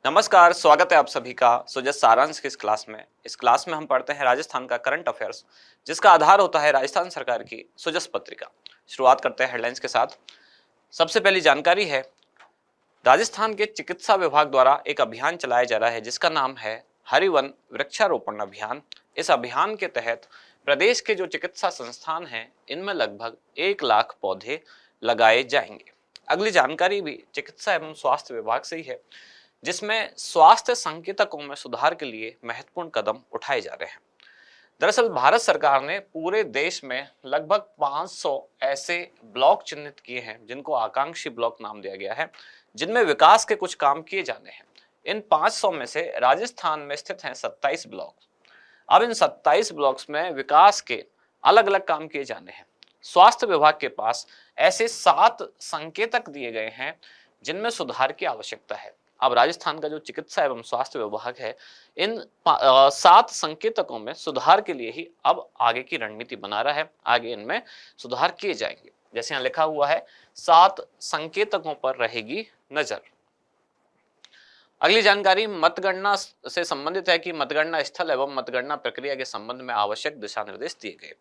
नमस्कार, स्वागत है आप सभी का सुजस सारांश की इस क्लास में। इस क्लास में हम पढ़ते हैं राजस्थान का करंट अफेयर्स, जिसका आधार होता है राजस्थान सरकार की सुजस पत्रिका। शुरुआत करते हैं हेडलाइंस के साथ। सबसे पहली जानकारी है, राजस्थान के चिकित्सा विभाग द्वारा एक अभियान चलाया जा रहा है जिसका नाम है हरिवन वृक्षारोपण अभियान। इस अभियान के तहत प्रदेश के जो चिकित्सा संस्थान हैं, इनमें लगभग 1 लाख पौधे लगाए जाएंगे। अगली जानकारी भी चिकित्सा एवं स्वास्थ्य विभाग से ही है, जिसमें स्वास्थ्य संकेतकों में सुधार के लिए महत्वपूर्ण कदम उठाए जा रहे हैं। दरअसल भारत सरकार ने पूरे देश में लगभग 500 ऐसे ब्लॉक चिन्हित किए हैं जिनको आकांक्षी ब्लॉक नाम दिया गया है, जिनमें विकास के कुछ काम किए जाने हैं। इन 500 में से राजस्थान में स्थित हैं 27 ब्लॉक। अब इन 27 ब्लॉक्स में विकास के अलग अलग काम किए जाने हैं। स्वास्थ्य विभाग के पास ऐसे 7 संकेतक दिए गए हैं जिनमें सुधार की आवश्यकता है। अब राजस्थान का जो चिकित्सा एवं स्वास्थ्य विभाग है, इन 7 संकेतकों में सुधार के लिए ही अब आगे की रणनीति बना रहा है। आगे इनमें सुधार किए जाएंगे। जैसे यहाँ लिखा हुआ है, 7 संकेतकों पर रहेगी नजर। अगली जानकारी मतगणना से संबंधित है कि मतगणना स्थल एवं मतगणना प्रक्रिया के संबंध में आवश्यक दिशा निर्देश दिए गए।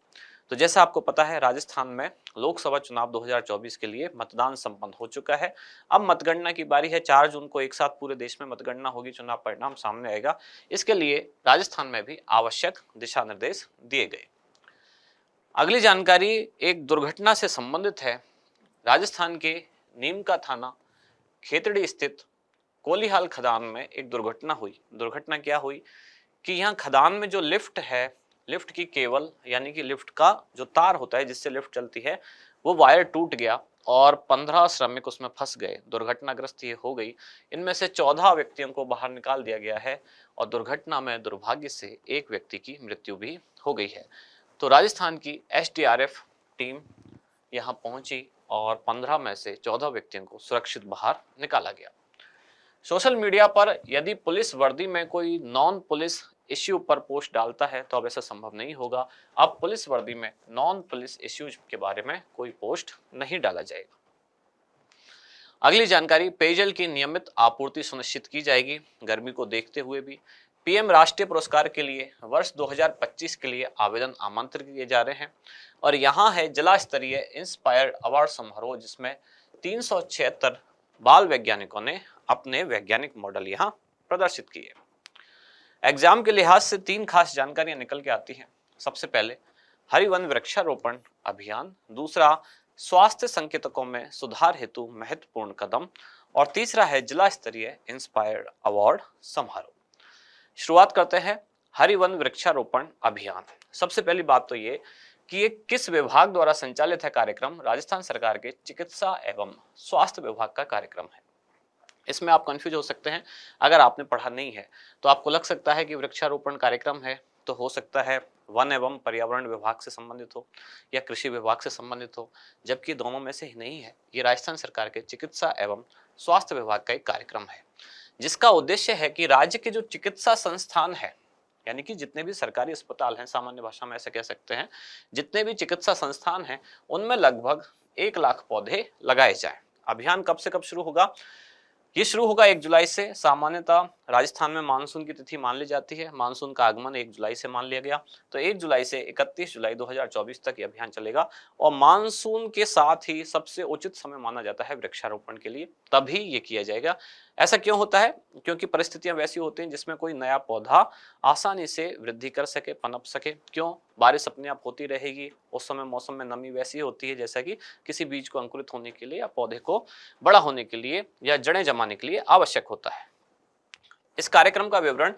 तो जैसा आपको पता है, राजस्थान में लोकसभा चुनाव 2024 के लिए मतदान संपन्न हो चुका है। अब मतगणना की बारी है। 4 जून को एक साथ पूरे देश में मतगणना होगी, चुनाव परिणाम सामने आएगा। इसके लिए राजस्थान में भी आवश्यक दिशा निर्देश दिए गए। अगली जानकारी एक दुर्घटना से संबंधित है। राजस्थान के नीमका थाना खेतड़ी स्थित कोलीहाल खदान में एक दुर्घटना हुई। दुर्घटना क्या हुई कि यहाँ खदान में जो लिफ्ट है, लिफ्ट की केबल यानी कि लिफ्ट का जो तार होता है जिससे लिफ्ट चलती है, वो वायर टूट गया और 15 श्रमिक उसमें फंस गए। दुर्घटनाग्रस्त ये हो गई। इनमें से 14 व्यक्तियों को बाहर निकाल दिया गया है और दुर्घटना में दुर्भाग्य से एक व्यक्ति की मृत्यु भी हो गई है। तो राजस्थान की एसडीआरएफ टीम यहाँ पहुंची और 15 में से 14 व्यक्तियों को सुरक्षित बाहर निकाला गया। सोशल मीडिया पर यदि पुलिस वर्दी में कोई नॉन पुलिस इश्यू पर पोस्ट डालता है तो अब ऐसा संभव नहीं होगा। अब पुलिस वर्दी में नॉन पुलिस इश्यूज के बारे में कोई पोस्ट नहीं डाला जाएगा। अगली जानकारी, पेयजल की नियमित आपूर्ति सुनिश्चित की जाएगी। गर्मी को देखते हुए भी पीएम राष्ट्रीय पुरस्कार के लिए वर्ष 2025 के लिए आवेदन आमंत्रित किए जा रहे हैं और यहाँ है जिला स्तरीय इंस्पायर्ड अवार्ड समारोह, जिसमें 376 बाल वैज्ञानिकों ने अपने वैज्ञानिक मॉडल यहाँ प्रदर्शित किए। एग्जाम के लिहाज से 3 खास जानकारियां निकल के आती हैं। सबसे पहले हरिवन वृक्षारोपण अभियान, दूसरा स्वास्थ्य संकेतकों में सुधार हेतु महत्वपूर्ण कदम, और तीसरा है जिला स्तरीय इंस्पायर्ड अवार्ड समारोह। शुरुआत करते हैं हरिवन वृक्षारोपण अभियान। सबसे पहली बात तो ये कि ये किस विभाग द्वारा संचालित है कार्यक्रम। राजस्थान सरकार के चिकित्सा एवं स्वास्थ्य विभाग का कार्यक्रम है। इसमें आप कंफ्यूज हो सकते हैं। अगर आपने पढ़ा नहीं है तो आपको लग सकता है कि वृक्षारोपण कार्यक्रम है तो हो सकता है वन एवं पर्यावरण विभाग से संबंधित हो या कृषि विभाग से संबंधित हो, जबकि दोनों में से ही नहीं है। ये राजस्थान सरकार के चिकित्सा एवं स्वास्थ्य विभाग का एक कार्यक्रम है, जिसका उद्देश्य है कि राज्य के जो चिकित्सा संस्थान है, यानी कि जितने भी सरकारी अस्पताल हैं, सामान्य भाषा में ऐसा कह सकते हैं, जितने भी चिकित्सा संस्थान हैं, उनमें लगभग 1 लाख पौधे लगाए जाएं। अभियान कब से कब शुरू होगा? ये शुरू होगा 1 जुलाई से। सामान्यतः राजस्थान में मानसून की तिथि मान ली जाती है। मानसून का आगमन 1 जुलाई से मान लिया गया, तो 1 जुलाई से 31 जुलाई 2024 तक ये अभियान चलेगा और मानसून के साथ ही सबसे उचित समय माना जाता है वृक्षारोपण के लिए, तभी ये किया जाएगा। ऐसा क्यों होता है? क्योंकि परिस्थितियां वैसी होती हैं जिसमें कोई नया पौधा आसानी से वृद्धि कर सके, पनप सके। क्यों? बारिश अपने आप होती रहेगी, उस समय मौसम में नमी वैसी होती है जैसा कि किसी बीज को अंकुरित होने के लिए या पौधे को बड़ा होने के लिए या जड़ें जमाने के लिए आवश्यक होता है। इस कार्यक्रम का विवरण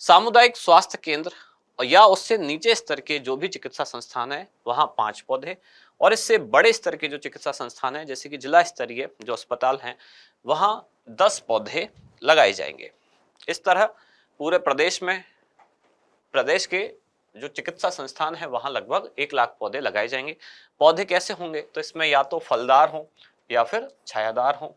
सामुदायिक स्वास्थ्य केंद्र या उससे नीचे स्तर के जो भी चिकित्सा संस्थान है वहां 5 पौधे, और इससे बड़े स्तर के जो चिकित्सा संस्थान है जैसे कि जिला स्तरीय जो अस्पताल हैं वहां 10 पौधे लगाए जाएंगे। इस तरह पूरे प्रदेश में, प्रदेश के जो चिकित्सा संस्थान है वहां लगभग 1 लाख पौधे लगाए जाएंगे। पौधे कैसे होंगे? तो इसमें या तो फलदार हो या फिर छायादार हो,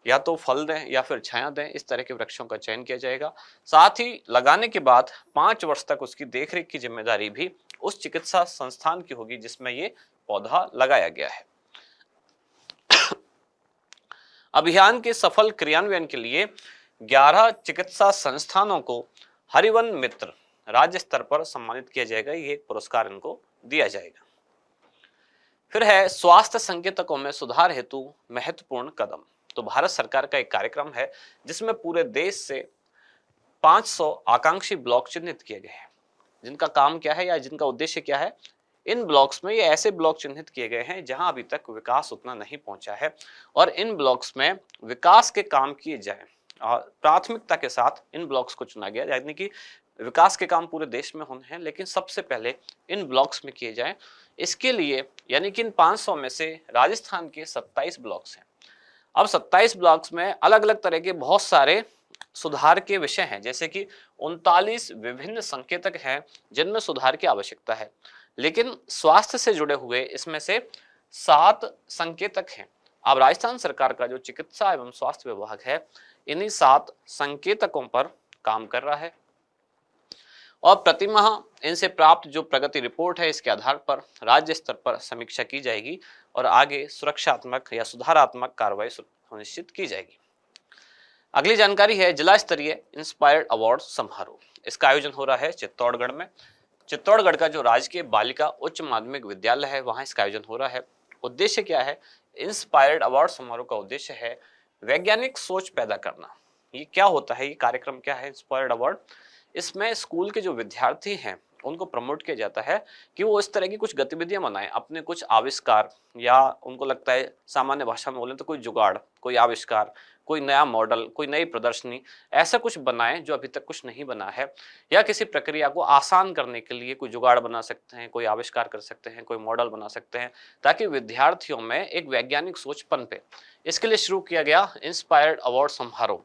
या तो फल दें या फिर छाया दें, इस तरह के वृक्षों का चयन किया जाएगा। साथ ही लगाने के बाद 5 वर्ष तक उसकी देखरेख की जिम्मेदारी भी उस चिकित्सा संस्थान की होगी जिसमें ये पौधा लगाया गया है। अभियान के सफल क्रियान्वयन के लिए 11 चिकित्सा संस्थानों को हरिवन मित्र राज्य स्तर पर सम्मानित किया जाएगा। ये एक पुरस्कार इनको दिया जाएगा। फिर है स्वास्थ्य संकेतकों में सुधार हेतु महत्वपूर्ण कदम। तो भारत सरकार का एक कार्यक्रम है जिसमें पूरे देश से 500 आकांक्षी ब्लॉक चिन्हित किए गए हैं, जिनका काम क्या है या जिनका उद्देश्य क्या है। इन ब्लॉक्स में ये ऐसे ब्लॉक चिन्हित किए गए हैं जहां अभी तक विकास उतना नहीं पहुंचा है, और इन ब्लॉक्स में विकास के काम किए जाए। प्राथमिकता के साथ इन ब्लॉक्स को चुना गया, यानी कि विकास के काम पूरे देश में होने हैं लेकिन सबसे पहले इन ब्लॉक्स में किए जाएं। इसके लिए यानी कि इन 500 में से राजस्थान के 27 ब्लॉक्स हैं। अब 27 ब्लॉक्स में अलग अलग तरह के बहुत सारे सुधार के विषय हैं, जैसे कि 39 विभिन्न संकेतक हैं जिनमें सुधार की आवश्यकता है, लेकिन स्वास्थ्य से जुड़े हुए इसमें से 7 संकेतक हैं। अब राजस्थान सरकार का जो चिकित्सा एवं स्वास्थ्य विभाग है इन्हीं 7 संकेतकों पर काम कर रहा है, और प्रतिमाह इनसे प्राप्त जो प्रगति रिपोर्ट है इसके आधार पर राज्य स्तर पर समीक्षा की जाएगी और आगे सुरक्षात्मक या सुधारात्मक कार्रवाई सुनिश्चित की जाएगी। अगली जानकारी है जिला स्तरीय इंस्पायर्ड अवार्ड समारोह। इसका आयोजन हो रहा है चित्तौड़गढ़ में। चित्तौड़गढ़ का जो राजकीय बालिका उच्च माध्यमिक विद्यालय है वहां इसका आयोजन हो रहा है। उद्देश्य क्या है? इंस्पायर्ड अवार्ड समारोह का उद्देश्य है वैज्ञानिक सोच पैदा करना। ये क्या होता है, ये कार्यक्रम क्या है इंस्पायर्ड अवार्ड? इसमें स्कूल के जो विद्यार्थी हैं उनको प्रमोट किया जाता है कि वो इस तरह की कुछ गतिविधियां बनाएं, अपने कुछ आविष्कार, या उनको लगता है सामान्य भाषा में बोले तो कोई जुगाड़, कोई आविष्कार, कोई नया मॉडल, कोई नई प्रदर्शनी, ऐसा कुछ बनाएं जो अभी तक कुछ नहीं बना है, या किसी प्रक्रिया को आसान करने के लिए कोई जुगाड़ बना सकते हैं, कोई आविष्कार कर सकते हैं, कोई मॉडल बना सकते हैं, ताकि विद्यार्थियों में एक वैज्ञानिक सोच पनपे। इसके लिए शुरू किया गया इंस्पायर्ड अवार्ड समारोह।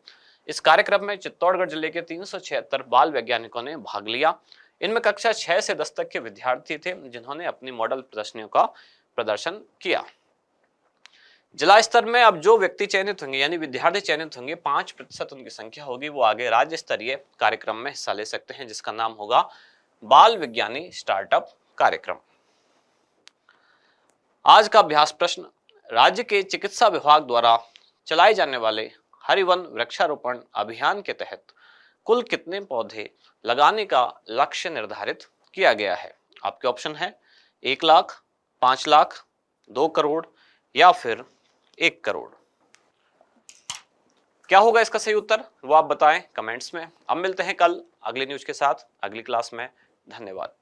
इस कार्यक्रम में चित्तौड़गढ़ जिले के 376 बाल वैज्ञानिकों ने भाग लिया। इनमें कक्षा 6 से 10 तक के विद्यार्थी थे जिन्होंने अपनी मॉडल प्रदर्शनियों का प्रदर्शन किया। जिला स्तर में अब जो व्यक्ति चयनित होंगे यानी विद्यार्थी चयनित होंगे, 5% उनकी संख्या होगी, वो आगे राज्य स्तरीय कार्यक्रम में हिस्सा ले सकते हैं जिसका नाम होगा बाल विज्ञानी स्टार्टअप कार्यक्रम। आज का अभ्यास प्रश्न, राज्य के चिकित्सा विभाग द्वारा चलाए जाने वाले हरिवन वृक्षारोपण अभियान के तहत कुल कितने पौधे लगाने का लक्ष्य निर्धारित किया गया है? आपके ऑप्शन है 1 लाख, 5 लाख, 2 करोड़ या फिर 1 करोड़। क्या होगा इसका सही उत्तर, वो आप बताएं कमेंट्स में। अब मिलते हैं कल अगली न्यूज के साथ अगली क्लास में। धन्यवाद।